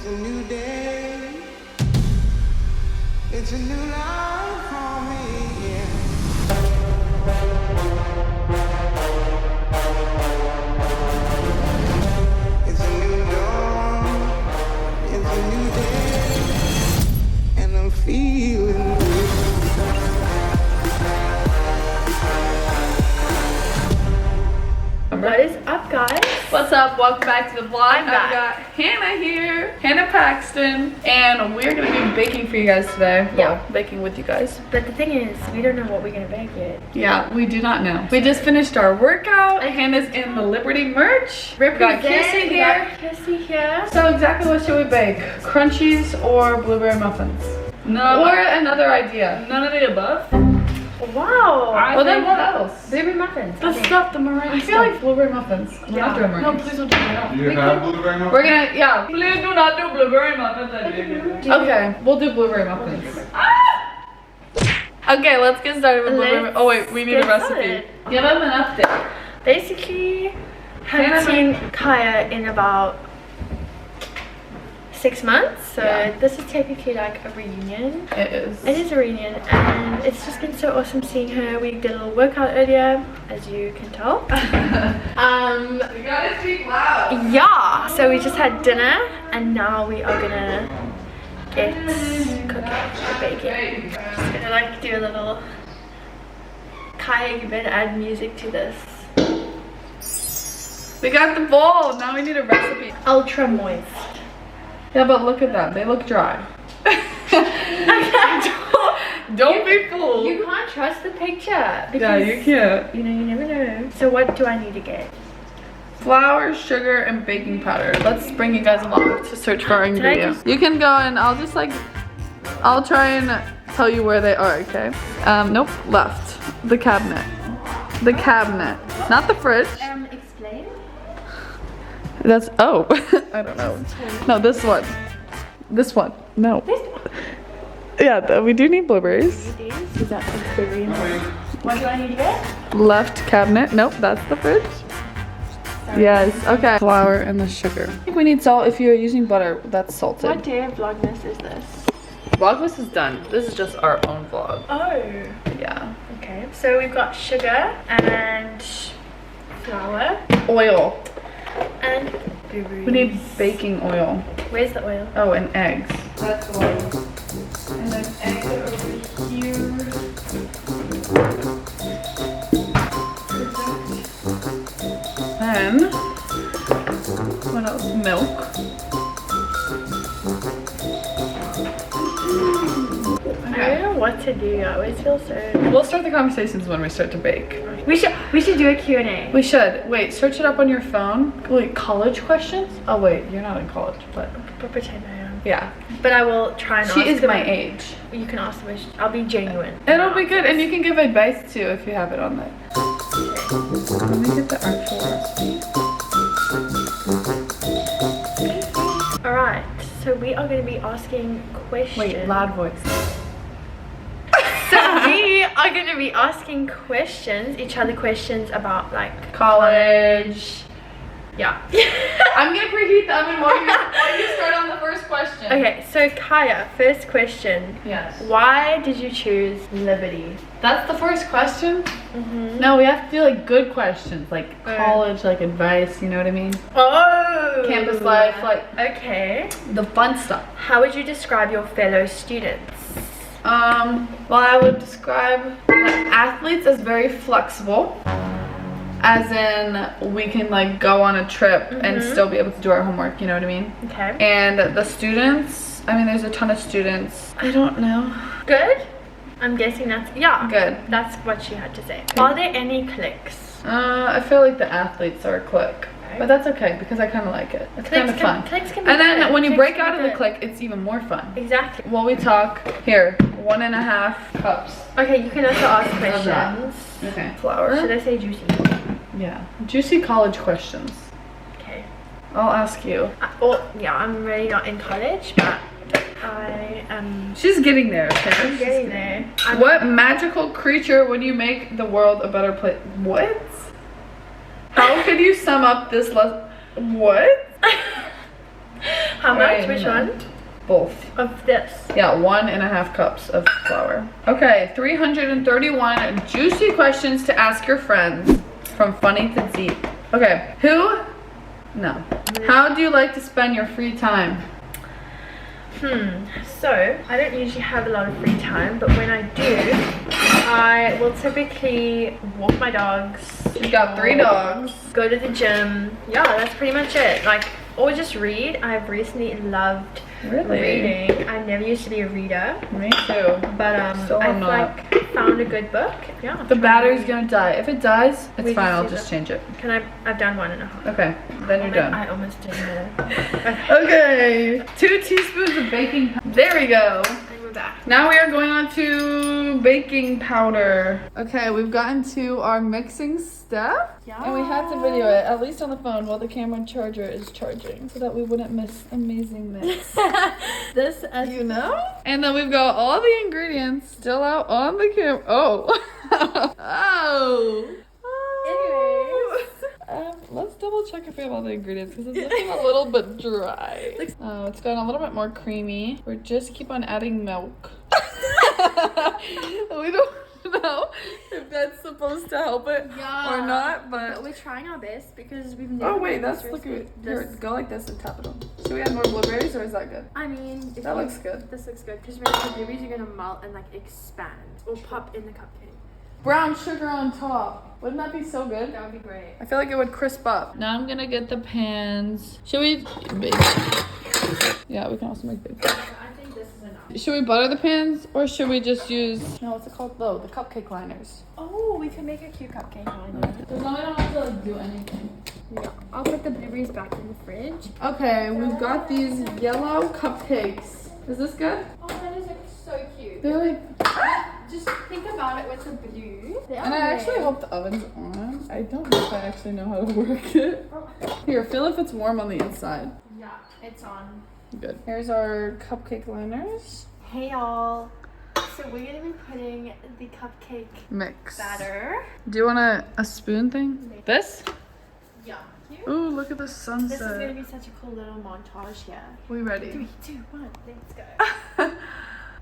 a new day. It's a new life for me, yeah. It's a new dawn. It's a new day. And I'm feeling good. What is up, guys? What's up? Welcome back to the vlog. I've got Hannah here, Hannah Paxton, and we're gonna be baking for you guys today. Yeah. Well, baking with you guys. But the thing is, we don't know what we're gonna bake yet. Yeah, we do not know. We just finished our workout. Hannah's in the Liberty merch. We got Kissy here. Kissy here. So exactly what should we bake? Crunchies or blueberry muffins? No. Or another idea. None of the above? Wow. Well, then what else? Blueberry muffins. The stuff, the meringue. I feel like blueberry muffins. We're not doing meringue. No, please don't do that. Do you have blueberry muffins? We're gonna, yeah. Please do not do blueberry muffins. Okay, we'll do blueberry muffins. Okay, let's get started with blueberry. Oh wait, we need a recipe. Give them an update. Basically, haven't seen Kaya in about 6 months, so this is technically like a reunion. It is. It is a reunion, and it's just been so awesome seeing her. We did a little workout earlier, as you can tell. You gotta speak loud. Yeah, so we just had dinner, and now we are gonna get cooking or baking. Just gonna like do a little. Kaya, you better add music to this. We got the bowl. Now we need a recipe. Ultra moist. Yeah, but look at that. They look dry. Don't be fooled. You can't trust the picture. Because, Yeah, you can't. You know, you never know. So what do I need to get? Flour, sugar, and baking powder. Let's bring you guys along to search for our ingredients. You can go and I'll just like, I'll try and tell you where they are, okay? Nope, left. The cabinet. The cabinet. Not the fridge. Explain. That's, oh, I don't know. No, this one. This one. No. This one. Yeah, we do need blueberries. Is that very important? What do I need to get? Left cabinet. Nope, that's the fridge. Sorry. Yes, okay. Flour and the sugar. I think we need salt. If you're using butter, that's salted. What day of Vlogmas is this? Vlogmas is done. This is just our own vlog. Oh. Yeah. Okay. So we've got sugar and flour Oil. and blueberries. We need baking oil. Where's the oil? Oh, and eggs. That's oil. And then eggs over here. Then, what else? Milk. I don't know what to do. I always feel so. We'll start the conversations when we start to bake. We should do a Q&A. We should. Wait, search it up on your phone. Wait, college questions? Oh wait, you're not in college, but Pretend I am. yeah. But I will try and ask She is them. my age. You can ask them. I'll be genuine. It'll be good, and you can give advice too if you have it on there. Let me get the actual recipe. Alright, so we are going to be asking questions. Wait, loud voice. So we are going to be asking questions, each other questions about like College. yeah. I'm gonna preheat the oven while you start on the first question. Okay, so Kaya, first question. Yes. Why did you choose Liberty? That's the first question? No, we have to do like good questions, like college, like advice, you know what I mean? Oh! Campus life, like Okay. the fun stuff. How would you describe your fellow students? Well, I would describe athletes as very flexible. As in, we can like go on a trip and still be able to do our homework, you know what I mean? Okay. And the students, I mean, there's a ton of students. I don't know. Good? I'm guessing that's, yeah. Good. That's what she had to say. Are there any cliques? I feel like the athletes are a clique. But that's okay because I kind of like it. It's kind of fun. Cliques can be And then good. when you Cliques break can out of be the good. clique, it's even more fun. Exactly. Well, we talk here, 1.5 cups. Okay, you can also ask Of that. questions. Okay. Flour. Should I say juicy? Yeah. Juicy college questions. Okay. I'll ask you. Yeah, I'm really not in college, but I am. She's getting there, okay? I'm getting there. What magical creature would you make the world a better place? What? How could you sum up this What? How much? Which one? Both. Of this? Yeah, 1.5 cups of flour. Okay, 331 juicy questions to ask your friends. From funny to deep. Okay, who? No. How do you like to spend your free time? So, I don't usually have a lot of free time, but when I do, I will typically walk my dogs. She's got 3 dogs. Go to the gym. Yeah, that's pretty much it. Like, or just read. I've recently loved reading. I never used to be a reader. Me too. But I've like found a good book. Yeah. The battery's gonna die. If it dies, it's We fine. just I'll do just that. change it. Can I've done 1.5. Okay, then you're done. I almost did it. Okay, 2 teaspoons of baking powder. There we go. And we're back. Now we are going on to baking powder. Okay, we've gotten to our mixing step. Yeah. And we had to video it, at least on the phone, while the camera charger is charging, so that we wouldn't miss amazing mix. This, as You know? And then we've got all the ingredients still out on the camera. Oh. Oh. Let's double check if we have all the ingredients because it's looking a little bit dry. Oh, it's gotten a little bit more creamy. We just keep on adding milk. We don't know if that's supposed to help it or not, but we're trying our best because we've never. oh wait, made that's this looking recipe. here. Go like this and tap it on. Should we add more blueberries or is that good? I mean, if That you- looks good. This looks good because the blueberries are gonna melt and like expand or pop in the cupcake. Brown sugar on top. Wouldn't that be so good? That would be great. I feel like it would crisp up. Now I'm gonna get the pans. Should we bake? Yeah, we can also make bake. I think this is enough. Should we butter the pans or should we just use no, what's it called though? The cupcake liners. Oh, we can make a cute cupcake on it. So now we don't have to like do anything. Yeah. I'll put the blueberries back in the fridge. Okay, we've got these yellow cupcakes. Is this good? Oh, that is like so cute. They're like, Just think about it with the blue. and I actually hope the oven's on. I don't know if I actually know how to work it. Here, feel if it's warm on the inside. Yeah, it's on. Good. Here's our cupcake liners. Hey y'all. So we're gonna be putting the cupcake Mix. batter. Do you want a spoon thing? This? Yeah. Cute. Ooh, look at the This is gonna sunset. be such a cool little montage here. We ready? 3, 2, 1, let's go.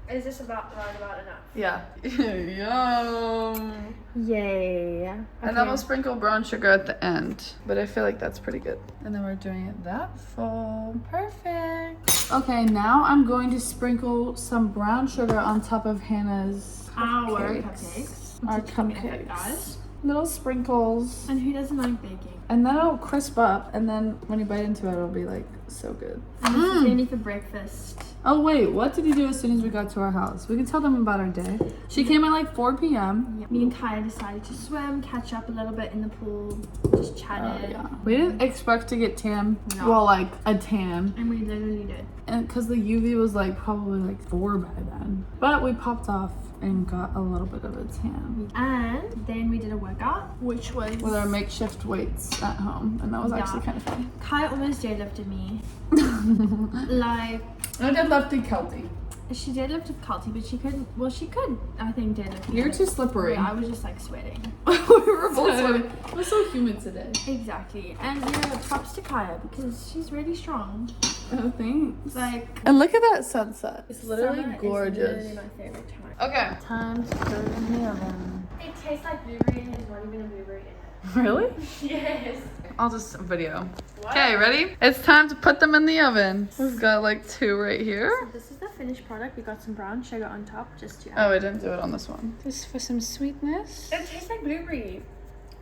Is this about enough? Yeah. Yum. Yay. And then we'll sprinkle brown sugar at the end. But I feel like that's pretty good. And then we're doing it that full. Perfect. Okay, now I'm going to sprinkle some brown sugar on top of Hannah's cupcakes. Our It's a cute effect, cupcakes. guys. Little sprinkles. And who doesn't like baking? And then it'll crisp up. And then when you bite into it, it'll be like so good. And this is gonna be for breakfast. Oh wait, what did you do as soon as we got to our house? We can tell them about our day. She came at like 4 p.m. Me and Kaya decided to swim, catch up a little bit in the pool, just chatted. Yeah. We didn't expect to get tan. No. Well, like a tan. And we literally did. And because the UV was like probably like 4 by then. But we popped off and got a little bit of a tan. And then we did a workout, which was With our makeshift weights at home. And that was actually kind of fun. Kaya almost deadlifted me. Like, I did lefty Kelty. she deadlifted Kalti, but she couldn't. Well, she could, I think, deadlift. me. You're too slippery. Yeah, I was just like sweating. We were both sweating. It was so humid today. Exactly. And you know, props to Kaya because she's really strong. Oh, thanks. Like, And look at that sunset. It's literally summer is gorgeous. literally my favorite time. Okay. Time to put it in the oven. It tastes like blueberry and there's not even a blueberry in it. Really? Yes. I'll just video. Okay, ready? It's time to put them in the oven. We've got like 2 right here. This is the finished product. We got some brown sugar on top just to Oh, I didn't do it on this one. Just for some sweetness. It tastes like blueberry.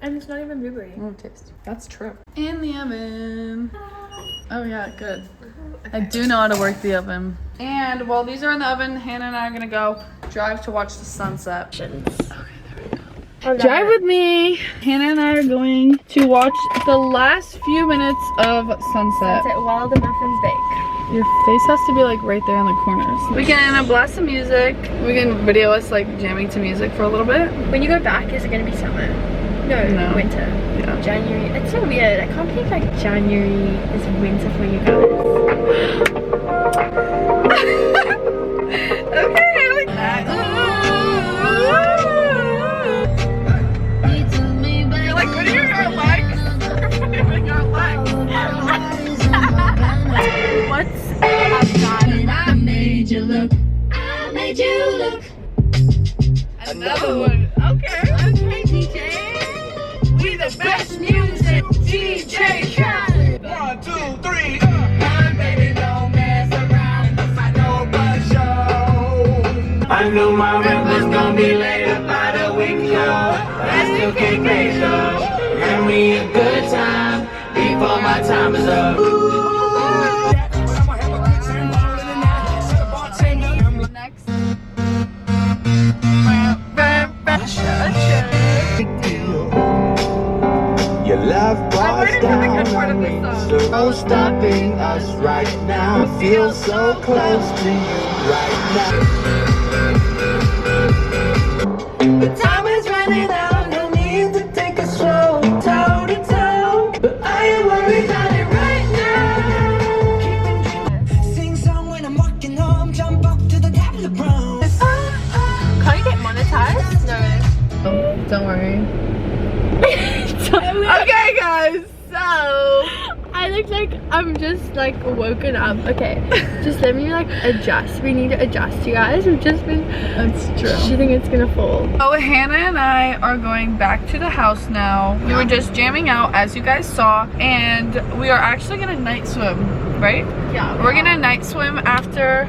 And it's not even blueberry. Oh, taste. That's true. In the oven. Oh yeah, good. I do know how to work the oven. And while these are in the oven, Hannah and I are gonna go drive to watch the sunset. Drive with me. Hannah and I are going to watch the last few minutes of sunset. While the muffins bake. Your face has to be like right there in the corners. We can blast some music. We can video us like jamming to music for a little bit. When you go back, is it going to be summer? No, winter. Yeah. January. It's so weird. I can't believe like January is winter for you guys. Okay, like that. You're like putting your legs. You're putting your legs. What's another one. Okay. Okay, DJ. We the best music, DJ Khaled. 1, 2, 3. Baby, don't mess around if I know but show. I knew my rent was gonna be late about a week ago. But I still can't pay so. Give me a good time before my time is up. Next. Your love brought Where did you pick a part of this song? So no stopping us right now. Feel so close to you right now. The time is running out. No need to take a slow toe to toe. But I ain't worried about it right now. Sing song when I'm walking home. Jump up to the top of the brown. Can't you get monetized? No. Don't worry. Okay, guys, so I look like I'm just like woken up. Okay, just let me like adjust. We need to adjust, you guys. We've just been shooting. It's gonna fall. Oh, Hannah and I are going back to the house now. We were just jamming out, as you guys saw, and we are actually gonna night swim, right? Yeah. We're gonna night swim after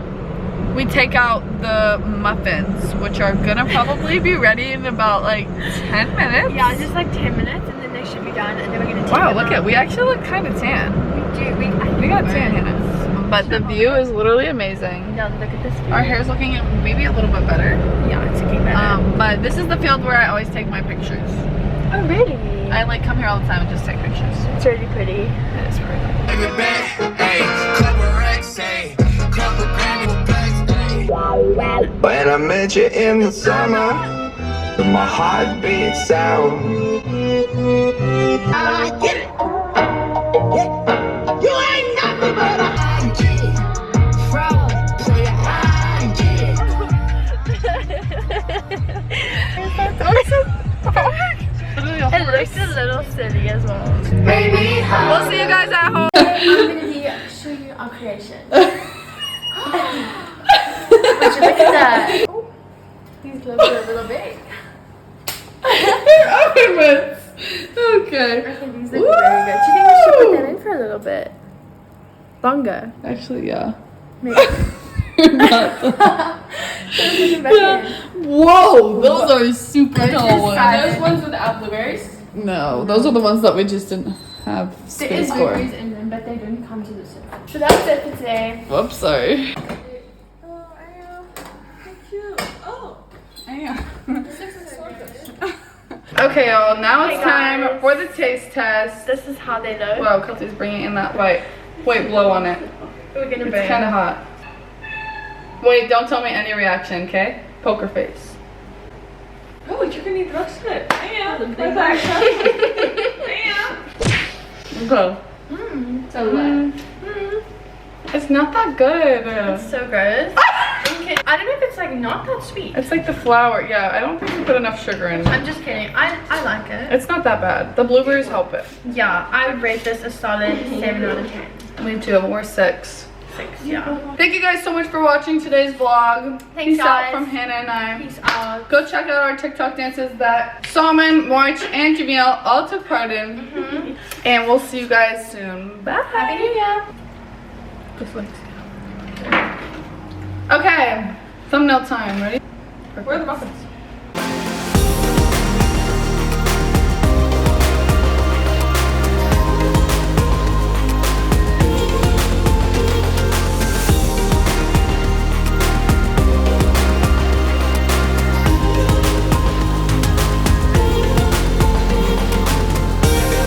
we take out the muffins, which are gonna probably be ready in about like 10 minutes. Yeah, just like 10 minutes, and then they should be done, and then we're gonna take Wow, them look out. at, we actually look kind of tan. We do. We got tan, Hannah. But the view is literally amazing. Yeah, look at this view. Our hair's looking maybe a little bit better. Yeah, it's looking better. But this is the field where I always take my pictures. Oh, really? I like come here all the time and just take pictures. It's really pretty. It is pretty. When I met you in the summer, my heart beat sound. I get it. You ain't nothing but a fraud. Say I get It looks a little silly as well. We'll see you guys at home. I'm gonna show you our creation. Would you look at that? Oh, these gloves are a little big. Ornaments. Okay. I think these look very good. Do you think we should put them in for a little bit? Longer. Actually, yeah. Maybe. Whoa, those are super tall ones. Are Those ones without blueberries? No, those are the ones that we just didn't have There space is for. blueberries in them, but they don't come to the soup. So that's it for today. Whoops, sorry. Oh, Oh. Okay, y'all, now it's Hey, time guys. for the taste test. This is how they look. Wow, Kelsey's bringing in that white. Wait, blow on it. We're gonna It's burn. kind of hot. Wait, don't tell me any reaction, okay? Poker face. Oh, chicken eat roasted. Yeah. Go. So what? It's not that good. It's so gross. I don't know if it's like not that sweet. It's like the flour. Yeah, I don't think we put enough sugar in it. I'm just kidding. I like it. It's not that bad. The blueberries help it. Yeah, I would rate this a solid 7 out of 10. Me too. We're 6. 6, yeah. Thank you guys so much for watching today's vlog. Thanks, Peace out guys. from Hannah and I. Peace out. Go check out our TikTok dances that Salman, March, and Jamil all took part in. And we'll see you guys soon. Bye. Happy New Year. Just like. Okay. Thumbnail time. Ready? Where are the muffins?